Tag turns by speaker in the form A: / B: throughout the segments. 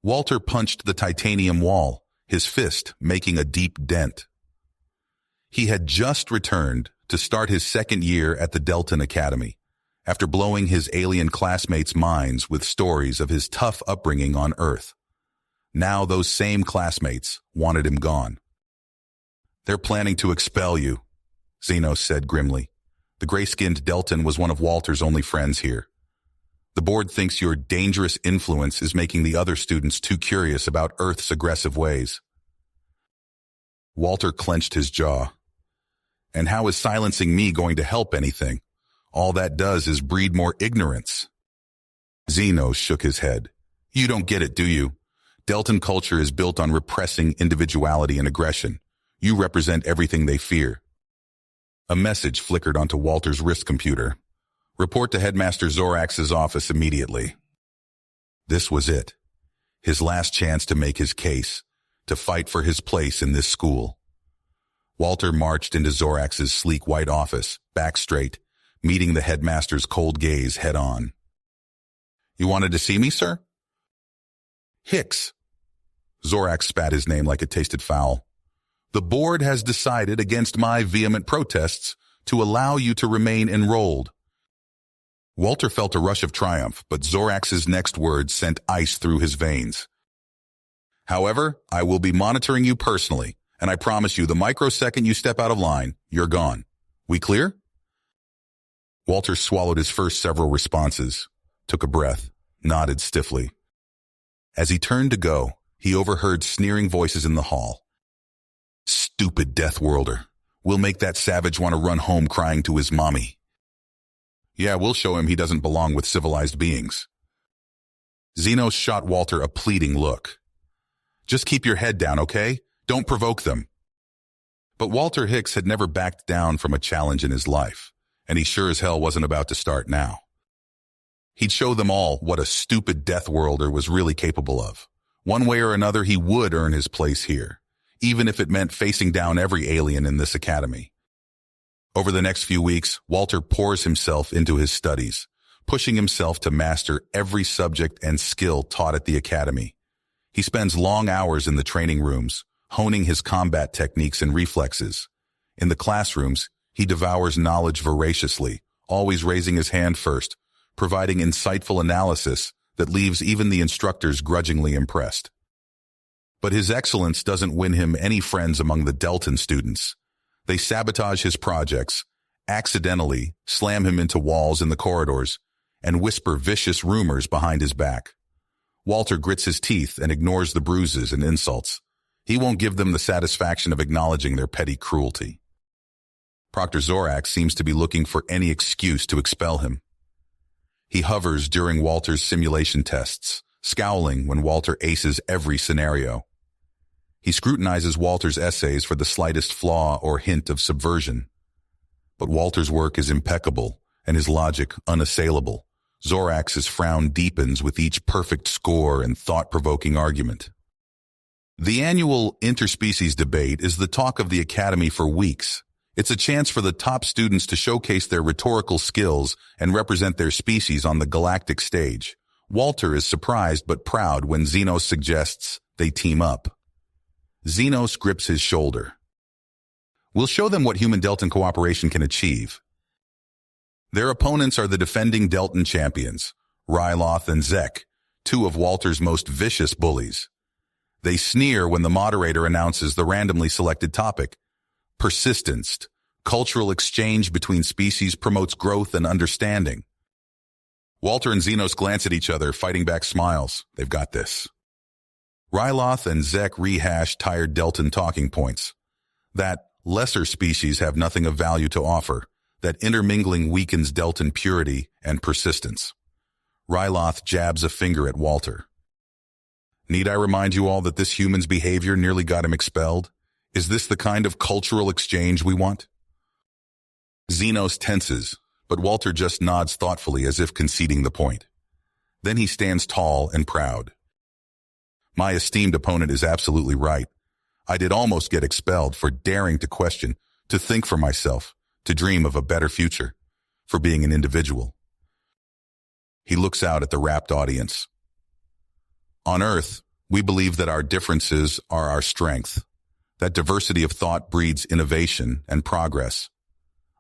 A: Walter punched the titanium wall, his fist making a deep dent. He had just returned to start his second year at the Delton Academy, after blowing his alien classmates' minds with stories of his tough upbringing on Earth. Now those same classmates wanted him gone. "They're planning to expel you," Xenos said grimly. The gray-skinned Delton was one of Walter's only friends here. "The board thinks your dangerous influence is making the other students too curious about Earth's aggressive ways." Walter clenched his jaw. "And how is silencing me going to help anything? All that does is breed more ignorance." Xenos shook his head. "You don't get it, do you? Delton culture is built on repressing individuality and aggression. You represent everything they fear." A message flickered onto Walter's wrist computer. "Report to Headmaster Zorax's office immediately." This was it. His last chance to make his case, to fight for his place in this school. Walter marched into Zorax's sleek white office, back straight, meeting the headmaster's cold gaze head-on. "You wanted to see me, sir?" "Hicks." Zorax spat his name like it tasted foul. "The board has decided, against my vehement protests, to allow you to remain enrolled." Walter felt a rush of triumph, but Zorax's next words sent ice through his veins. "However, I will be monitoring you personally, and I promise you the microsecond you step out of line, you're gone. We clear?" Walter swallowed his first several responses, took a breath, nodded stiffly. As he turned to go, he overheard sneering voices in the hall. "Stupid Deathworlder. We'll make that savage want to run home crying to his mommy." "Yeah, we'll show him he doesn't belong with civilized beings." Xenos shot Walter a pleading look. "Just keep your head down, okay? Don't provoke them." But Walter Hicks had never backed down from a challenge in his life, and he sure as hell wasn't about to start now. He'd show them all what a stupid Deathworlder was really capable of. One way or another, he would earn his place here, even if it meant facing down every alien in this academy. Over the next few weeks, Walter pours himself into his studies, pushing himself to master every subject and skill taught at the academy. He spends long hours in the training rooms, honing his combat techniques and reflexes. In the classrooms, he devours knowledge voraciously, always raising his hand first, providing insightful analysis that leaves even the instructors grudgingly impressed. But his excellence doesn't win him any friends among the Delton students. They sabotage his projects, accidentally slam him into walls in the corridors, and whisper vicious rumors behind his back. Walter grits his teeth and ignores the bruises and insults. He won't give them the satisfaction of acknowledging their petty cruelty. Proctor Zorax seems to be looking for any excuse to expel him. He hovers during Walter's simulation tests, scowling when Walter aces every scenario. He scrutinizes Walter's essays for the slightest flaw or hint of subversion. But Walter's work is impeccable and his logic unassailable. Zorax's frown deepens with each perfect score and thought-provoking argument. The annual interspecies debate is the talk of the Academy for weeks. It's a chance for the top students to showcase their rhetorical skills and represent their species on the galactic stage. Walter is surprised but proud when Xenos suggests they team up. Xenos grips his shoulder. "We'll show them what human-Delton cooperation can achieve." Their opponents are the defending Delton champions, Ryloth and Zek, two of Walter's most vicious bullies. They sneer when the moderator announces the randomly selected topic. Persistence. Cultural exchange between species promotes growth and understanding. Walter and Xenos glance at each other, fighting back smiles. They've got this. Ryloth and Zek rehash tired Delton talking points. That lesser species have nothing of value to offer. That intermingling weakens Delton purity and persistence. Ryloth jabs a finger at Walter. "Need I remind you all that this human's behavior nearly got him expelled? Is this the kind of cultural exchange we want?" Xenos tenses, but Walter just nods thoughtfully as if conceding the point. Then he stands tall and proud. "My esteemed opponent is absolutely right. I did almost get expelled for daring to question, to think for myself, to dream of a better future, for being an individual." He looks out at the rapt audience. "On Earth, We believe that our differences are our strength, that diversity of thought breeds innovation and progress.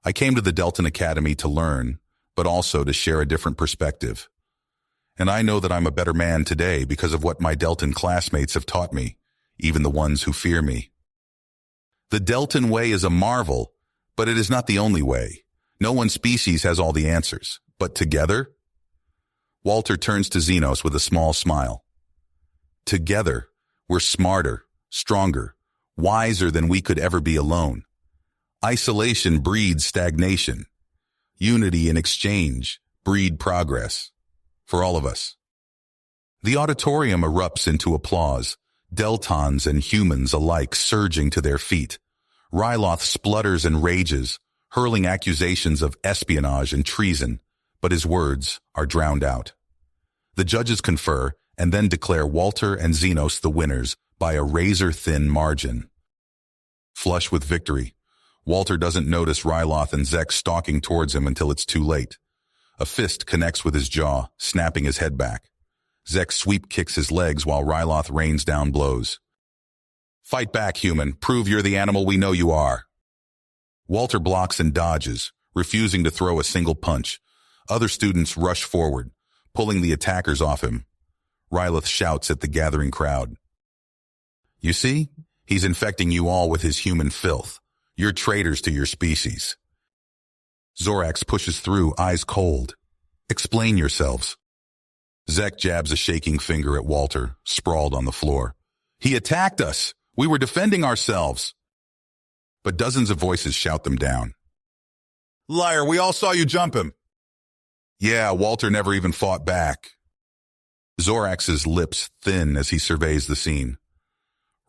A: I came to the Delton Academy to learn, but also to share a different perspective. And I know that I'm a better man today because of what my Delton classmates have taught me, even the ones who fear me. The Delton way is a marvel, but it is not the only way. No one species has all the answers, but together? Walter turns to Xenos with a small smile. Together, we're smarter, stronger, wiser than we could ever be alone. Isolation breeds stagnation. Unity and exchange breed progress. For all of us. The auditorium erupts into applause, Deltons and humans alike surging to their feet. Ryloth splutters and rages, hurling accusations of espionage and treason, but his words are drowned out. The judges confer and then declare Walter and Xenos the winners by a razor-thin margin. Flush with victory, Walter doesn't notice Ryloth and Zek stalking towards him until it's too late. A fist connects with his jaw, snapping his head back. Zek sweep kicks his legs while Ryloth rains down blows. Fight back, human. Prove you're the animal we know you are. Walter blocks and dodges, refusing to throw a single punch. Other students rush forward, pulling the attackers off him. Ryloth shouts at the gathering crowd. You see? He's infecting you all with his human filth. You're traitors to your species. Zorax pushes through, eyes cold. Explain yourselves. Zek jabs a shaking finger at Walter, sprawled on the floor. He attacked us. We were defending ourselves. But dozens of voices shout them down. Liar, we all saw you jump him. Yeah, Walter never even fought back. Zorax's lips thin as he surveys the scene.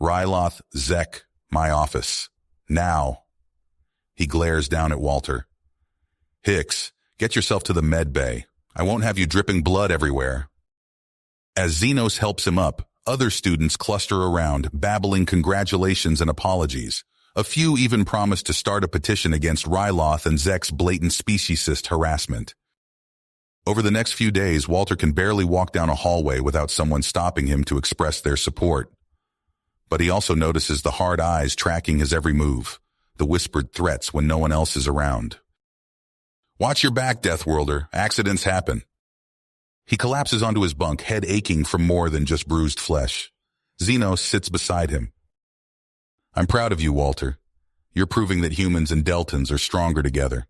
A: Ryloth, Zek, my office. Now. He glares down at Walter. Hicks, get yourself to the med bay. I won't have you dripping blood everywhere. As Xenos helps him up, other students cluster around, babbling congratulations and apologies. A few even promise to start a petition against Ryloth and Zek's blatant speciesist harassment. Over the next few days, Walter can barely walk down a hallway without someone stopping him to express their support. But he also notices the hard eyes tracking his every move, the whispered threats when no one else is around. Watch your back, Deathworlder. Accidents happen. He collapses onto his bunk, head aching from more than just bruised flesh. Xenos sits beside him. I'm proud of you, Walter. You're proving that humans and Deltons are stronger together.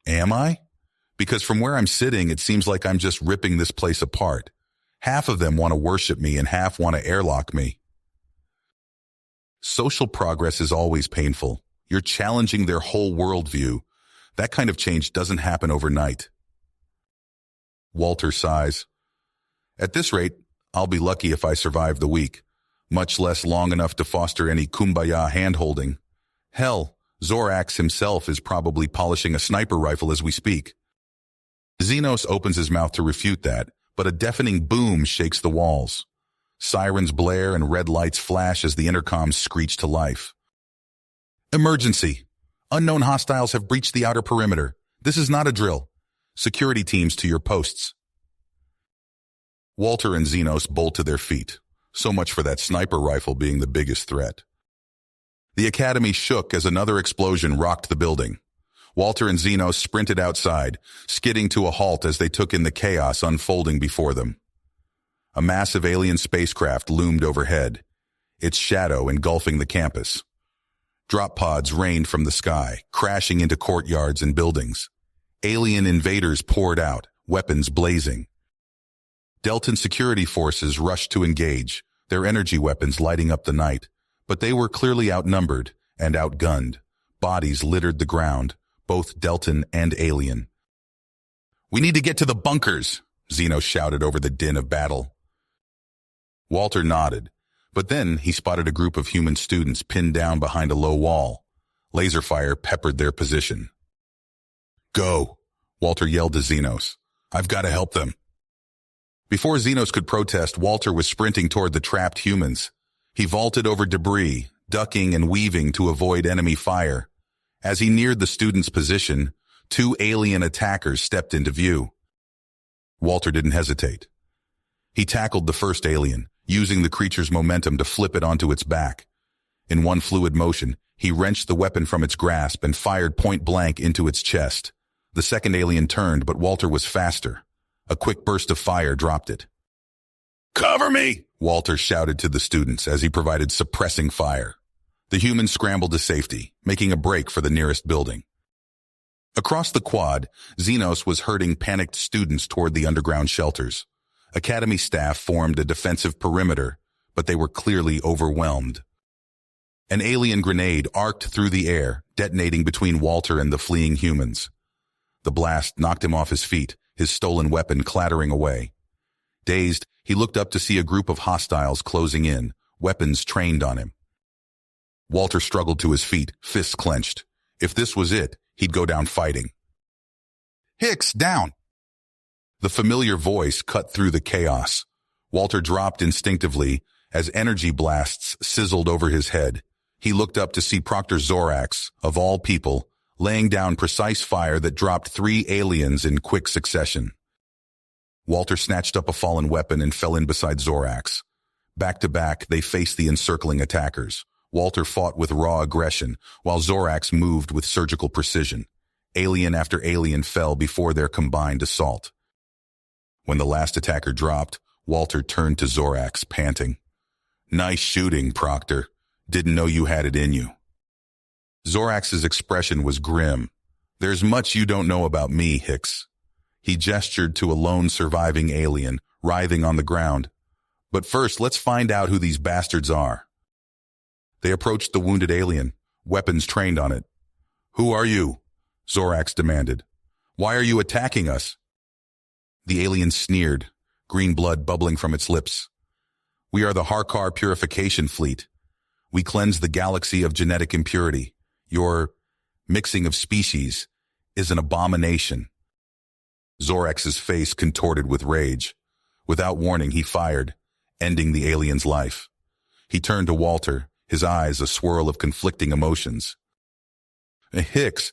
A: Am I? Because from where I'm sitting, it seems like I'm just ripping this place apart. Half of them want to worship me and half want to airlock me. Social progress is always painful. You're challenging their whole worldview. That kind of change doesn't happen overnight. Walter sighs. At this rate, I'll be lucky if I survive the week, much less long enough to foster any kumbaya hand-holding. Hell, Zorax himself is probably polishing a sniper rifle as we speak. Xenos opens his mouth to refute that, but a deafening boom shakes the walls. Sirens blare and red lights flash as the intercoms screech to life. Emergency! Unknown hostiles have breached the outer perimeter. This is not a drill. Security teams to your posts. Walter and Xenos bolt to their feet. So much for that sniper rifle being the biggest threat. The academy shook as another explosion rocked the building. Walter and Xenos sprinted outside, skidding to a halt as they took in the chaos unfolding before them. A massive alien spacecraft loomed overhead, its shadow engulfing the campus. Drop pods rained from the sky, crashing into courtyards and buildings. Alien invaders poured out, weapons blazing. Delton security forces rushed to engage, their energy weapons lighting up the night, but they were clearly outnumbered and outgunned. Bodies littered the ground, both Delton and alien. We need to get to the bunkers, Xenos shouted over the din of battle. Walter nodded, but then he spotted a group of human students pinned down behind a low wall. Laser fire peppered their position. Go, Walter yelled to Xenos. I've got to help them. Before Xenos could protest, Walter was sprinting toward the trapped humans. He vaulted over debris, ducking and weaving to avoid enemy fire. As he neared the student's position, 2 alien attackers stepped into view. Walter didn't hesitate. He tackled the first alien, using the creature's momentum to flip it onto its back. In one fluid motion, he wrenched the weapon from its grasp and fired point-blank into its chest. The second alien turned, but Walter was faster. A quick burst of fire dropped it. "Cover me!" Walter shouted to the students as he provided suppressing fire. The humans scrambled to safety, making a break for the nearest building. Across the quad, Xenos was herding panicked students toward the underground shelters. Academy staff formed a defensive perimeter, but they were clearly overwhelmed. An alien grenade arced through the air, detonating between Walter and the fleeing humans. The blast knocked him off his feet, his stolen weapon clattering away. Dazed, he looked up to see a group of hostiles closing in, weapons trained on him. Walter struggled to his feet, fists clenched. If this was it, he'd go down fighting. "Hicks, down!" The familiar voice cut through the chaos. Walter dropped instinctively as energy blasts sizzled over his head. He looked up to see Proctor Zorax, of all people, laying down precise fire that dropped 3 aliens in quick succession. Walter snatched up a fallen weapon and fell in beside Zorax. Back to back, they faced the encircling attackers. Walter fought with raw aggression, while Zorax moved with surgical precision. Alien after alien fell before their combined assault. When the last attacker dropped, Walter turned to Zorax, panting. "Nice shooting, Proctor. Didn't know you had it in you." Zorax's expression was grim. "There's much you don't know about me, Hicks." He gestured to a lone surviving alien, writhing on the ground. "But first, let's find out who these bastards are." They approached the wounded alien, weapons trained on it. "Who are you?" Zorax demanded. "Why are you attacking us?" The alien sneered, green blood bubbling from its lips. "We are the Harkar Purification Fleet. We cleanse the galaxy of genetic impurity. Your mixing of species is an abomination." Zorax's face contorted with rage. Without warning, he fired, ending the alien's life. He turned to Walter, his eyes a swirl of conflicting emotions. "Hicks,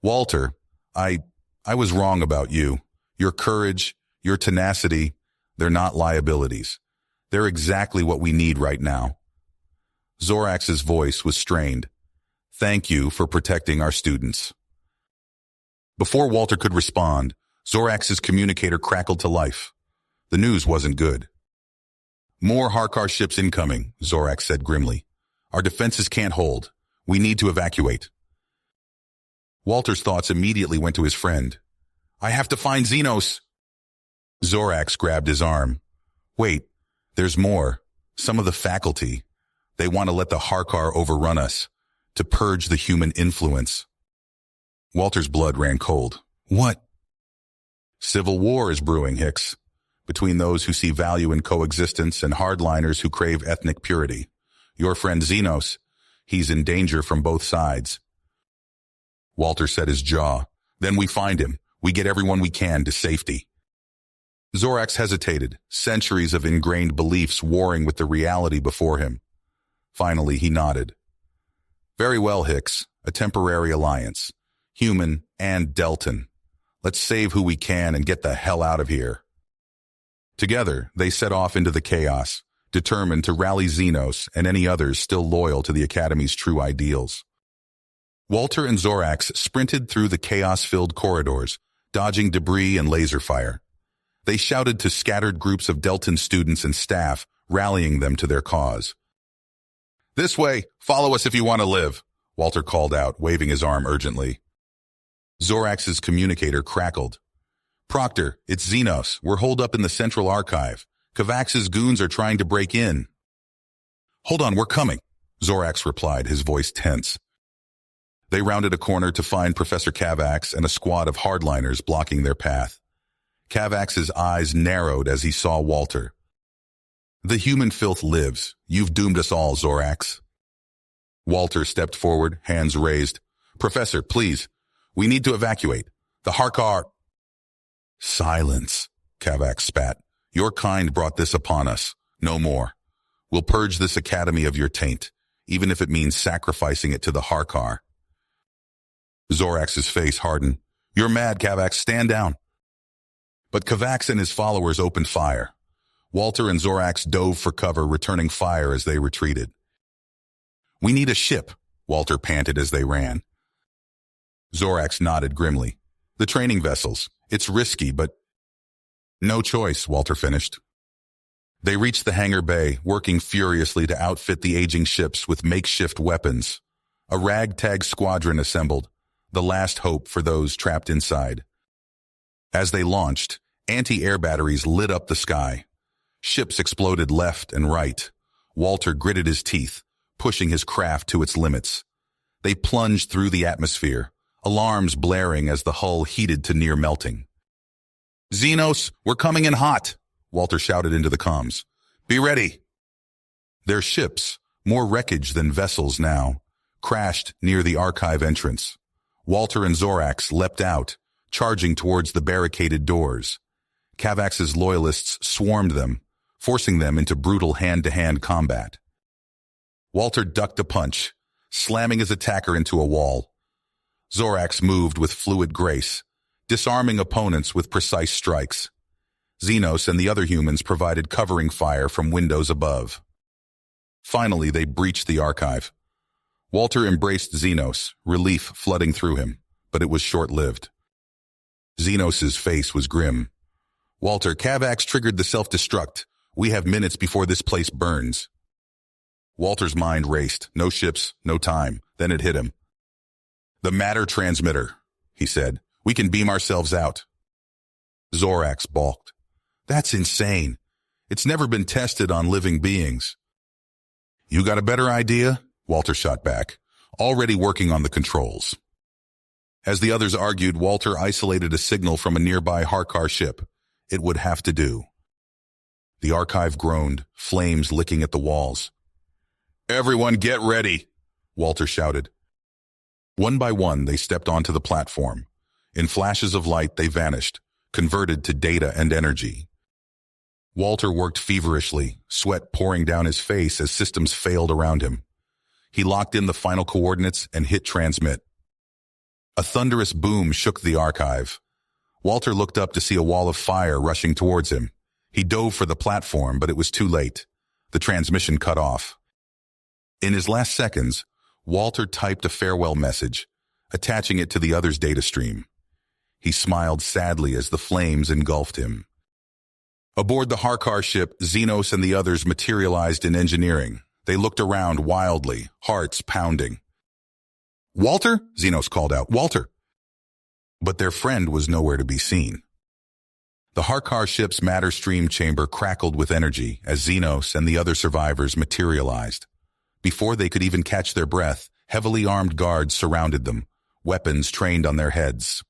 A: Walter, I was wrong about you. Your courage, your tenacity, they're not liabilities. They're exactly what we need right now." Zorax's voice was strained. "Thank you for protecting our students." Before Walter could respond, Zorax's communicator crackled to life. The news wasn't good. "More Harkar ships incoming," Zorax said grimly. "Our defenses can't hold. We need to evacuate." Walter's thoughts immediately went to his friend. "I have to find Xenos." Zorax grabbed his arm. "Wait, there's more. Some of the faculty. They want to let the Harkar overrun us, to purge the human influence." Walter's blood ran cold. "What?" "Civil war is brewing, Hicks, between those who see value in coexistence and hardliners who crave ethnic purity. Your friend Xenos, he's in danger from both sides." Walter set his jaw. "Then we find him. We get everyone we can to safety." Zorax hesitated, centuries of ingrained beliefs warring with the reality before him. Finally, he nodded. "Very well, Hicks. A temporary alliance. Human and Deltan. Let's save who we can and get the hell out of here." Together, they set off into the chaos, determined to rally Xenos and any others still loyal to the Academy's true ideals. Walter and Zorax sprinted through the chaos-filled corridors, dodging debris and laser fire. They shouted to scattered groups of Deltan students and staff, rallying them to their cause. "This way! Follow us if you want to live!" Walter called out, waving his arm urgently. Zorax's communicator crackled. "Proctor, it's Xenos. We're holed up in the Central Archive. Kavax's goons are trying to break in." "Hold on, we're coming," Zorax replied, his voice tense. They rounded a corner to find Professor Kavax and a squad of hardliners blocking their path. Kavax's eyes narrowed as he saw Walter. "The human filth lives. You've doomed us all, Zorax." Walter stepped forward, hands raised. "Professor, please. We need to evacuate. The Harkar—" "Silence," Kavax spat. "Your kind brought this upon us. No more. We'll purge this academy of your taint, even if it means sacrificing it to the Harkar." Zorax's face hardened. "You're mad, Kavax. Stand down." But Kavax and his followers opened fire. Walter and Zorax dove for cover, returning fire as they retreated. "We need a ship," Walter panted as they ran. Zorax nodded grimly. "The training vessels. It's risky, but—" "No choice," Walter finished. They reached the hangar bay, working furiously to outfit the aging ships with makeshift weapons. A ragtag squadron assembled, the last hope for those trapped inside. As they launched, anti-air batteries lit up the sky. Ships exploded left and right. Walter gritted his teeth, pushing his craft to its limits. They plunged through the atmosphere, alarms blaring as the hull heated to near melting. "Xenos, we're coming in hot!" Walter shouted into the comms. "Be ready!" Their ships, more wreckage than vessels now, crashed near the archive entrance. Walter and Zorax leapt out, charging towards the barricaded doors. Cavax's loyalists swarmed them, forcing them into brutal hand-to-hand combat. Walter ducked a punch, slamming his attacker into a wall. Zorax moved with fluid grace, disarming opponents with precise strikes. Xenos and the other humans provided covering fire from windows above. Finally, they breached the archive. Walter embraced Xenos, relief flooding through him, but it was short-lived. Xenos's face was grim. "Walter, Cavax triggered the self-destruct. We have minutes before this place burns." Walter's mind raced. No ships, no time. Then it hit him. "The matter transmitter," he said. "We can beam ourselves out." Zorax balked. "That's insane. It's never been tested on living beings." "You got a better idea?" Walter shot back, already working on the controls. As the others argued, Walter isolated a signal from a nearby Harkar ship. It would have to do. The archive groaned, flames licking at the walls. "Everyone get ready," Walter shouted. One by one, they stepped onto the platform. In flashes of light, they vanished, converted to data and energy. Walter worked feverishly, sweat pouring down his face as systems failed around him. He locked in the final coordinates and hit transmit. A thunderous boom shook the archive. Walter looked up to see a wall of fire rushing towards him. He dove for the platform, but it was too late. The transmission cut off. In his last seconds, Walter typed a farewell message, attaching it to the other's data stream. He smiled sadly as the flames engulfed him. Aboard the Harkar ship, Xenos and the others materialized in engineering. They looked around wildly, hearts pounding. "Walter?" Xenos called out. "Walter!" But their friend was nowhere to be seen. The Harkar ship's matter stream chamber crackled with energy as Xenos and the other survivors materialized. Before they could even catch their breath, heavily armed guards surrounded them, weapons trained on their heads.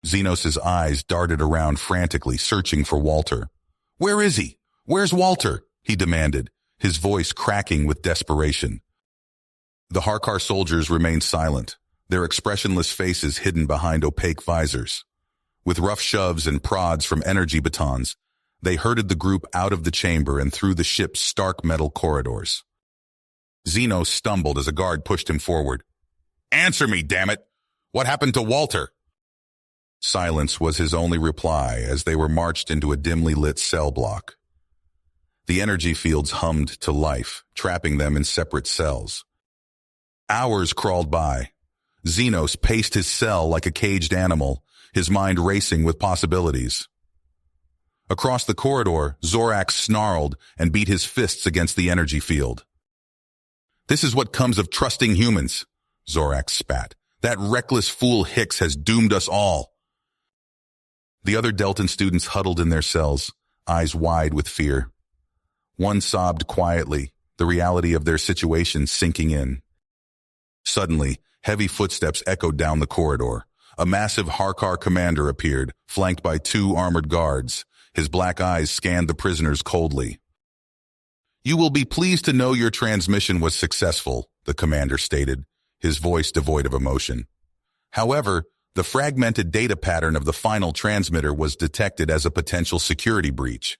A: Xenos' eyes darted around frantically, searching for Walter. "Where is he? Where's Walter?" he demanded, his voice cracking with desperation. The Harkar soldiers remained silent, their expressionless faces hidden behind opaque visors. With rough shoves and prods from energy batons, they herded the group out of the chamber and through the ship's stark metal corridors. Xenos stumbled as a guard pushed him forward. "Answer me, damn it! What happened to Walter?" Silence was his only reply as they were marched into a dimly lit cell block. The energy fields hummed to life, trapping them in separate cells. Hours crawled by. Xenos paced his cell like a caged animal, his mind racing with possibilities. Across the corridor, Zorax snarled and beat his fists against the energy field. "This is what comes of trusting humans," Zorax spat. "That reckless fool Hicks has doomed us all." The other Deltan students huddled in their cells, eyes wide with fear. One sobbed quietly, the reality of their situation sinking in. Suddenly, heavy footsteps echoed down the corridor. A massive Harkar commander appeared, flanked by 2 armored guards. His black eyes scanned the prisoners coldly. "You will be pleased to know your transmission was successful," the commander stated, his voice devoid of emotion. "However, the fragmented data pattern of the final transmitter was detected as a potential security breach."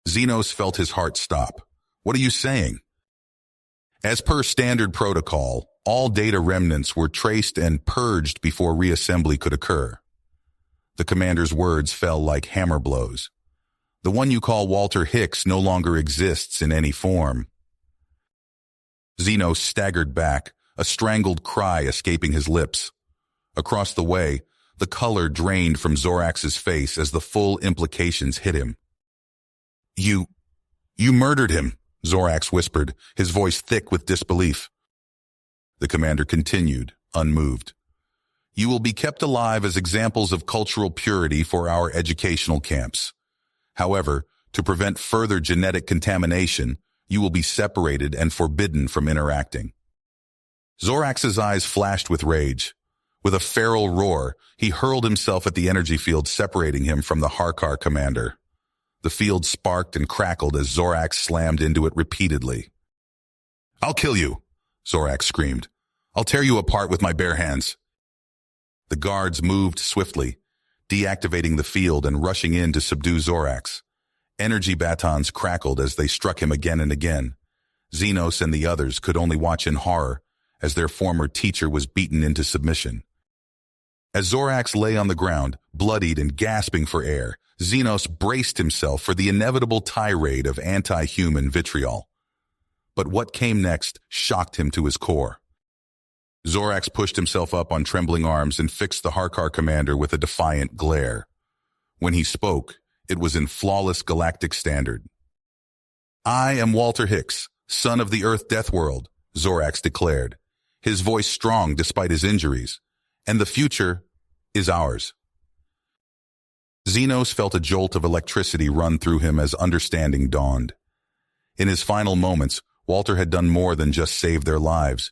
A: Xenos felt his heart stop. "What are you saying?" "As per standard protocol, all data remnants were traced and purged before reassembly could occur." The commander's words fell like hammer blows. The one you call Walter Hicks no longer exists in any form. Xeno staggered back, a strangled cry escaping his lips. Across the way, the color drained from Zorax's face as the full implications hit him. You murdered him, Zorax whispered, his voice thick with disbelief. The commander continued, unmoved. You will be kept alive as examples of cultural purity for our educational camps. However, to prevent further genetic contamination, you will be separated and forbidden from interacting. Zorax's eyes flashed with rage. With a feral roar, he hurled himself at the energy field separating him from the Harkar commander. The field sparked and crackled as Zorax slammed into it repeatedly. I'll kill you, Zorax screamed. I'll tear you apart with my bare hands. The guards moved swiftly, deactivating the field and rushing in to subdue Zorax. Energy batons crackled as they struck him again and again. Xenos and the others could only watch in horror as their former teacher was beaten into submission. As Zorax lay on the ground, bloodied and gasping for air, Xenos braced himself for the inevitable tirade of anti-human vitriol. But what came next shocked him to his core. Zorax pushed himself up on trembling arms and fixed the Harkar commander with a defiant glare. When he spoke, it was in flawless galactic standard. I am Walter Hicks, son of the Earth Deathworld, Zorax declared, his voice strong despite his injuries, and the future is ours. Xenos felt a jolt of electricity run through him as understanding dawned. In his final moments, Walter had done more than just save their lives.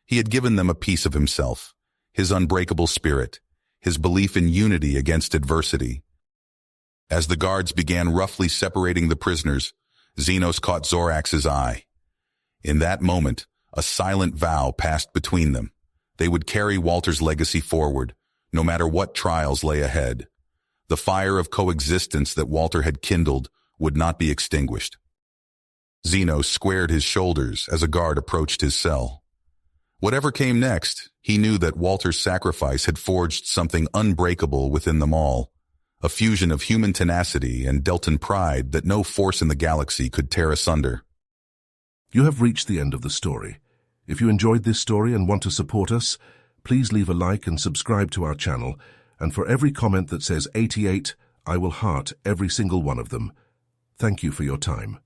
A: He had given them a piece of himself, his unbreakable spirit, his belief in unity against adversity. As the guards began roughly separating the prisoners, Xenos caught Zorax's eye. In that moment, a silent vow passed between them. They would carry Walter's legacy forward, no matter what trials lay ahead. The fire of coexistence that Walter had kindled would not be extinguished. Xenos squared his shoulders as a guard approached his cell. Whatever came next, he knew that Walter's sacrifice had forged something unbreakable within them all, a fusion of human tenacity and Deltan pride that no force in the galaxy could tear asunder.
B: You have reached the end of the story. If you enjoyed this story and want to support us, please leave a like and subscribe to our channel, and for every comment that says 88, I will heart every single one of them. Thank you for your time.